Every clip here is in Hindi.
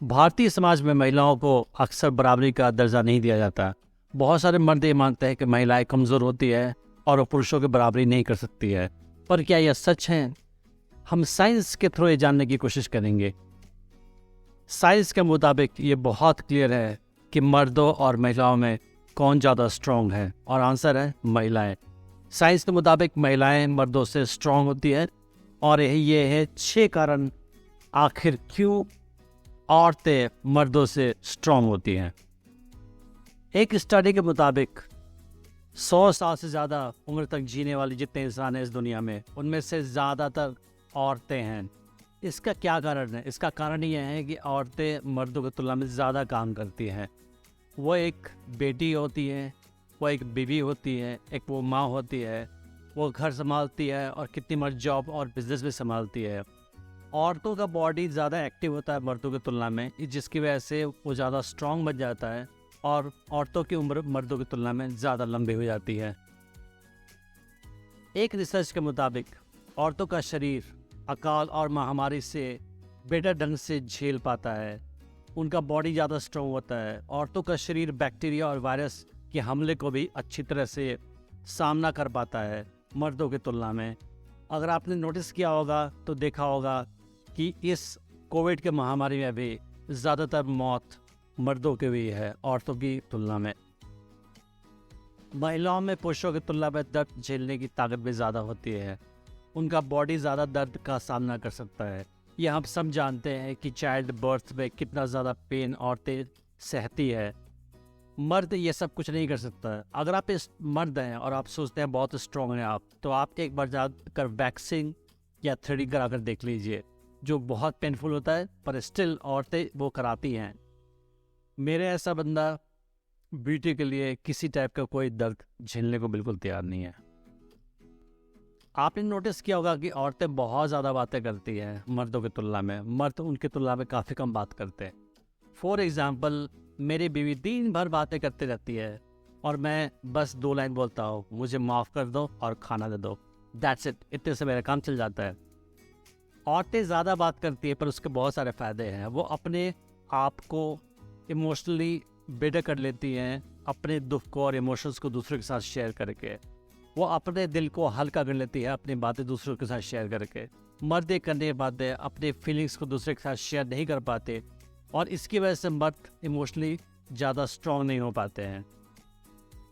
भारतीय समाज में महिलाओं को अक्सर बराबरी का दर्जा नहीं दिया जाता। बहुत सारे मर्द ये मानते हैं कि महिलाएं कमज़ोर होती है और वो पुरुषों की बराबरी नहीं कर सकती है। पर क्या यह सच है? हम साइंस के थ्रू ये जानने की कोशिश करेंगे। साइंस के मुताबिक ये बहुत क्लियर है कि मर्दों और महिलाओं में कौन ज़्यादा स्ट्रॉन्ग है, और आंसर है महिलाएं। साइंस के मुताबिक महिलाएं मर्दों से स्ट्रॉन्ग होती है, और ये है 6 कारण आखिर क्यों औरतें मर्दों से स्ट्रॉन्ग होती हैं। एक स्टडी के मुताबिक 100 साल से ज़्यादा उम्र तक जीने वाली जितने इंसान हैं इस दुनिया में, उनमें से ज़्यादातर औरतें हैं। इसका क्या कारण है? इसका कारण यह है कि औरतें मर्दों की तुलना में ज़्यादा काम करती हैं। वो एक बेटी होती है, वो एक बीवी होती है, एक वो माँ होती है, वो घर संभालती है और कितनी मर्द जॉब और बिजनेस भी संभालती है। औरतों का बॉडी ज़्यादा एक्टिव होता है मर्दों की तुलना में, जिसकी वजह से वो ज़्यादा स्ट्रॉन्ग बन जाता है और औरतों की उम्र मर्दों की तुलना में ज़्यादा लंबी हो जाती है। एक रिसर्च के मुताबिक औरतों का शरीर अकाल और महामारी से बेहतर ढंग से झेल पाता है। उनका बॉडी ज़्यादा स्ट्रॉन्ग होता है। औरतों का शरीर बैक्टीरिया और वायरस के हमले को भी अच्छी तरह से सामना कर पाता है मर्दों की तुलना में। अगर आपने नोटिस किया होगा तो देखा होगा कि इस कोविड के महामारी में भी ज़्यादातर मौत मर्दों की हुई है औरतों की तुलना में। महिलाओं में पुरुषों की तुलना में दर्द झेलने की ताकत भी ज़्यादा होती है। उनका बॉडी ज़्यादा दर्द का सामना कर सकता है। यह हम सब जानते हैं कि चाइल्ड बर्थ में कितना ज़्यादा पेन औरतें सहती है। मर्द ये सब कुछ नहीं कर सकता है। अगर आप इस मर्द हैं और आप सोचते हैं बहुत स्ट्रॉन्ग हैं आप, तो आप एक बार जाकर वैक्सिंग या थ्रेडिंग करा कर देख लीजिए, जो बहुत पेनफुल होता है, पर स्टिल औरतें वो कराती हैं। मेरे ऐसा बंदा ब्यूटी के लिए किसी टाइप का कोई दर्द झेलने को बिल्कुल तैयार नहीं है। आपने नोटिस किया होगा कि औरतें बहुत ज़्यादा बातें करती हैं मर्दों की तुलना में। मर्द उनकी तुलना में काफ़ी कम बात करते हैं। फॉर एग्ज़ाम्पल, मेरी बीवी दिन भर बातें करती रहती है और मैं बस 2 लाइन बोलता हूँ, मुझे माफ़ कर दो और खाना दे दो। That's it. इतने से मेरा काम चल जाता है। औरतें ज़्यादा बात करती है पर उसके बहुत सारे फ़ायदे हैं। वो अपने आप को इमोशनली बेटर कर लेती हैं, अपने दुख को और इमोशंस को दूसरों के साथ शेयर करके। वो अपने दिल को हल्का कर लेती है अपनी बातें दूसरों के साथ शेयर करके। मर्द ये करने बातें अपने फीलिंग्स को दूसरे के साथ शेयर नहीं कर पाते, और इसकी वजह से मर्द इमोशनली ज़्यादा स्ट्रॉन्ग नहीं हो पाते हैं।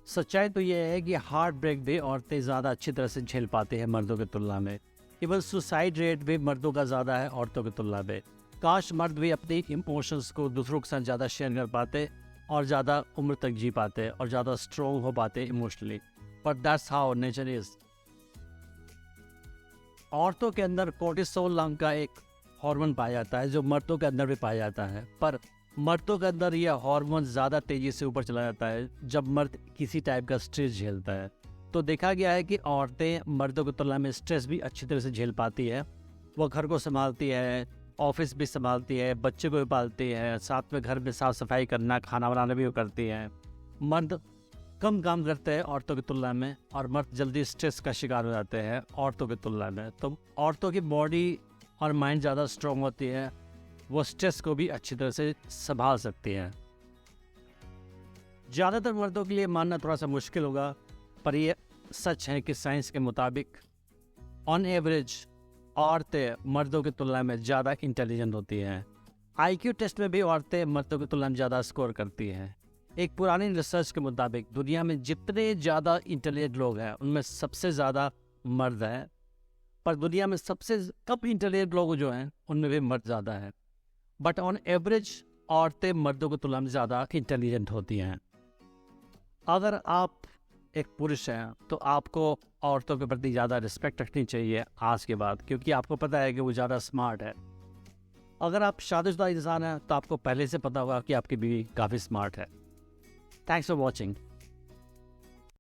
सच्चाई तो ये है कि हार्ट ब्रेक भी औरतें ज़्यादा अच्छी तरह से झेल पाते हैं मर्दों की तुलना में। इवन सुसाइड रेट भी मर्दों का ज़्यादा है औरतों की तुलना में। काश मर्द भी अपनी इमोशंस को दूसरों के साथ ज़्यादा शेयर कर पाते और ज़्यादा उम्र तक जी पाते और ज़्यादा स्ट्रॉन्ग हो पाते इमोशनली, पर दैट्स हाउ नेचर इज़। औरतों के अंदर कोर्टिसोल नाम का एक हार्मोन पाया जाता है, जो मर्दों के अंदर भी पाया जाता है, पर मर्दों के अंदर यह हार्मोन ज़्यादा तेज़ी से ऊपर चला जाता है जब मर्द किसी टाइप का स्ट्रेस झेलता है। तो देखा गया है कि औरतें मर्दों की तुलना में स्ट्रेस भी अच्छी तरह से झेल पाती है। वो घर को संभालती है, ऑफिस भी संभालती है, बच्चे को भी पालती है, साथ में घर में साफ़ सफाई करना, खाना बनाना भी वो करती हैं। मर्द कम काम करते हैं औरतों की तुलना में, और मर्द जल्दी स्ट्रेस का शिकार हो जाते हैं औरतों की तुलना में। तो औरतों की बॉडी और माइंड ज़्यादा स्ट्रॉन्ग होती है, वो स्ट्रेस को भी अच्छी तरह से संभाल सकती हैं। ज़्यादातर मर्दों के लिए मानना थोड़ा सा मुश्किल होगा, पर यह सच है कि साइंस के मुताबिक ऑन एवरेज औरतें मर्दों की तुलना में ज़्यादा इंटेलिजेंट होती हैं। आईक्यू टेस्ट में भी औरतें मर्दों की तुलना में ज़्यादा स्कोर करती हैं। एक पुरानी रिसर्च के मुताबिक दुनिया में जितने ज़्यादा इंटेलिजेंट लोग हैं उनमें सबसे ज़्यादा मर्द हैं, पर दुनिया में सबसे कम इंटेलिजेंट लोग जो हैं उनमें भी मर्द ज़्यादा हैं। बट ऑन एवरेज औरतें मर्दों की तुलना में ज़्यादा इंटेलिजेंट होती हैं। अगर आप एक पुरुष हैं तो आपको औरतों के प्रति ज़्यादा रिस्पेक्ट रखनी चाहिए आज के बाद, क्योंकि आपको पता है कि वो ज़्यादा स्मार्ट है। अगर आप शादीशुदा इंसान हैं तो आपको पहले से पता होगा कि आपकी बीवी काफ़ी स्मार्ट है। Thanks for watching.